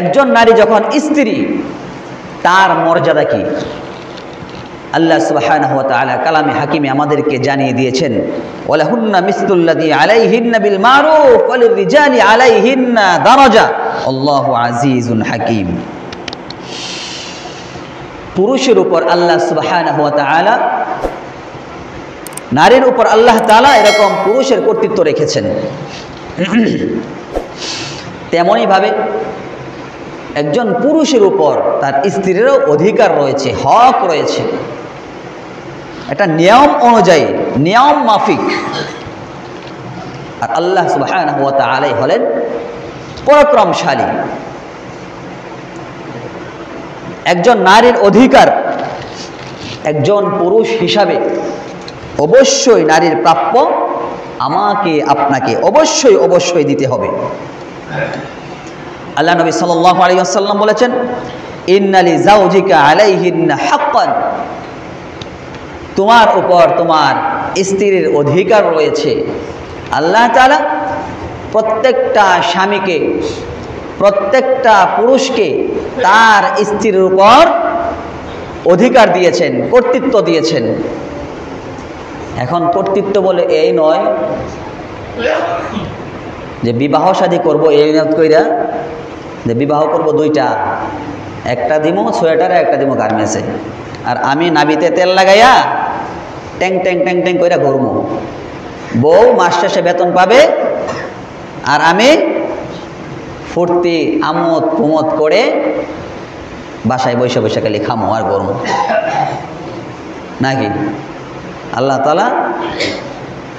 একজন নারী যখন স্ত্রী তার মর্যাদা কি আল্লাহ সুবহানাহু ওয়া তাআলা কালামে হাকিমে আমাদেরকে জানিয়ে দিয়েছেন, ওয়ালাহুন্না মিসলুল্লাযী আলাইহিন্না বিল মারুফ ওয়ালিররিজালি আলাইহিন্না দারাজা আল্লাহু আজিজুন হাকিম। পুরুষের উপর আল্লাহ সুবহানাহু ওয়া তাআলা, নারীর উপর আল্লাহ তাআলা এরকম পুরুষের কর্তৃত্ব রেখেছেন। তেমনই ভাবে একজন পুরুষের উপর তার স্ত্রীরও অধিকার রয়েছে, হক রয়েছে। এটা নিয়ম অনুযায়ী, নিয়ম মাফিক। আর আল্লাহ সুবহানাহু ওয়া তাআলা হলেন পরাক্রমশালী। একজন নারীর অধিকার একজন পুরুষ হিসাবে অবশ্যই নারীর প্রাপ্য আমাকে আপনাকে অবশ্যই অবশ্যই দিতে হবে। আল্লাহ নবী সাল্লাল্লাহু আলাইহি ওয়াসাল্লাম বলেছেন, ইন্না লিজাওজিকা আলাইহিন্না হাক্কান, তোমার উপর তোমার স্ত্রীর অধিকার রয়েছে। আল্লাহ তাআলা প্রত্যেকটা স্বামীকে, প্রত্যেকটা পুরুষকে তার স্ত্রীর উপর অধিকার দিয়েছেন, কর্তৃত্ব দিয়েছেন। এখন কর্তৃত্ব বলে এই নয় যে বিবাহ শাদী করবো এই নিয়ত কইরা যে বিবাহ করব দুইটা, একটা দিমো সোয়েটারে একটা দিমো গার্মেন্টসে, আর আমি নাবিতে তেল লাগাইয়া ট্যাং ট্যাং ট্যাং ট্যাং কইরা ঘুরমু। বউ মাস শেষে বেতন পাবে আর আমি ফুর্তি আমোদ প্রমোদ করে বাসায় বসে বসে খালি খামো আর ঘুরমু নাকি? আল্লাহ তাআলা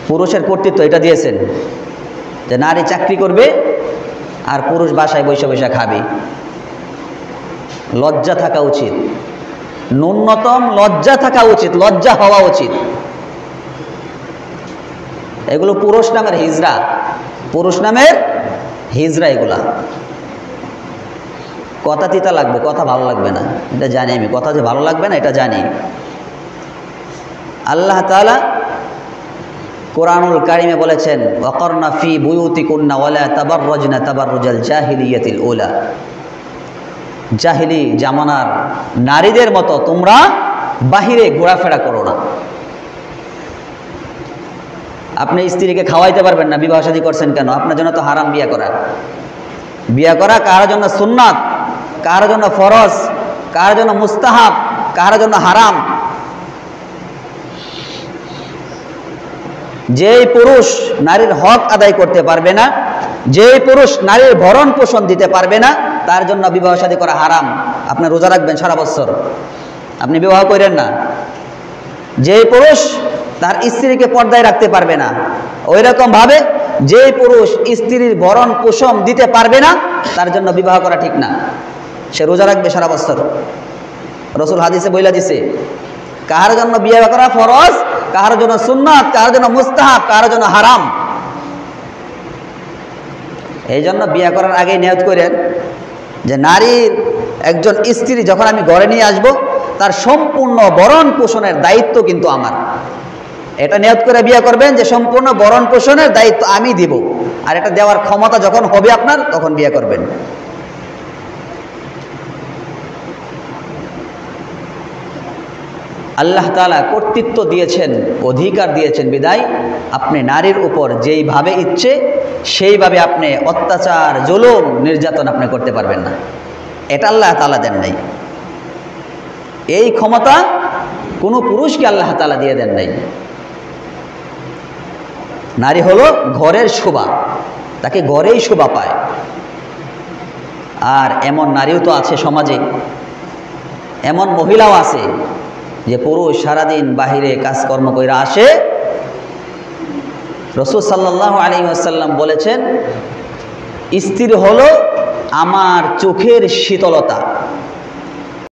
পুরুষের কর্তৃত্ব এটা দিয়েছেন যে নারী চাকরি করবে আর পুরুষ বাসায় বসে বসে খাবে। লজ্জা থাকা উচিত, ন্যূনতম লজ্জা থাকা উচিত, লজ্জা হওয়া উচিত। এগুলো পুরুষ নামের হিজরা, পুরুষ নামের হিজরা। এগুলা কথা তিতা লাগবে, কথা ভালো লাগবে না, এটা জানি আমি। কথা যে ভালো লাগবে না এটা জানি। আল্লাহ তাআলা কোরআনুল কারিমে বলেছেন, ওয়াকারনা ফি বুয়ুতিকুন্না ওয়ালা তাবাররাজনা তাবাররুজাল জাহিলিয়াতিল উলা, জাহিলি জামানার নারীদের মতো তোমরা বাহিরে ঘোরাফেরা করো না। আপনি স্ত্রীকে খাওয়াইতে পারবেন না, বিবাহ শাদী করছেন কেন? আপনার জন্য তো হারাম বিয়ে করা। বিয়ে করা কার জন্য সুন্নাত, কার জন্য ফরজ, কার জন্য মুস্তাহাব, কার জন্য হারাম। যেই পুরুষ নারীর হক আদায় করতে পারবে না, যেই পুরুষ নারীর ভরণ পোষণ দিতে পারবে না, তার জন্য বিবাহ শাদী করা হারাম। আপনি রোজা রাখবেন সারা বছর, আপনি বিবাহ করেন না। যেই পুরুষ তার স্ত্রীকে পর্দায় রাখতে পারবে না, ওই রকম ভাবে যেই পুরুষ স্ত্রীর ভরণ পোষণ দিতে পারবে না, তার জন্য বিবাহ করা ঠিক না। সে রোজা রাখবে সারা বছর। রাসূল হাদিসে বইলা দিছে, কার জন্য বিয়ে করা ফরজ, কার জন্য সুন্নাত, কার জন্য মুস্তাহাব, কার জন্য হারাম। এই জন্য বিয়ে করার আগে নিয়ত করেন যে নারীর একজন স্ত্রী যখন আমি ঘরে নিয়ে আসব, তার সম্পূর্ণ ভরণ পোষণের দায়িত্ব কিন্তু আমার। এটা নিয়ত করে বিয়ে করবেন যে সম্পূর্ণ ভরণ পোষণের দায়িত্ব আমি দিব, আর এটা দেওয়ার ক্ষমতা যখন হবে আপনার, তখন বিয়ে করবেন। আল্লাহ তাআলা কর্তৃত্ব দিয়েছেন, অধিকার দিয়েছেন বিদায় আপনি নারীর উপর যেইভাবে ইচ্ছে সেইভাবে আপনি অত্যাচার, জুলুম, নির্যাতন আপনি করতে পারবেন না। এটা আল্লাহ তাআলা দেন নাই। এই ক্ষমতা কোনো পুরুষকে আল্লাহ তাআলা দিয়ে দেন নাই। নারী হলো ঘরের শোভা, তাকে ঘরেই শোভা পায়। আর এমন নারীও তো আছে সমাজে, এমন মহিলাও আছে যে পুরুষ সারাদিন বাহিরে কাজকর্ম করে আসে। রাসূল সাল্লাল্লাহু আলাইহি ওয়াসাল্লাম বলেছেন, স্ত্রী হলো আমার চোখের শীতলতা।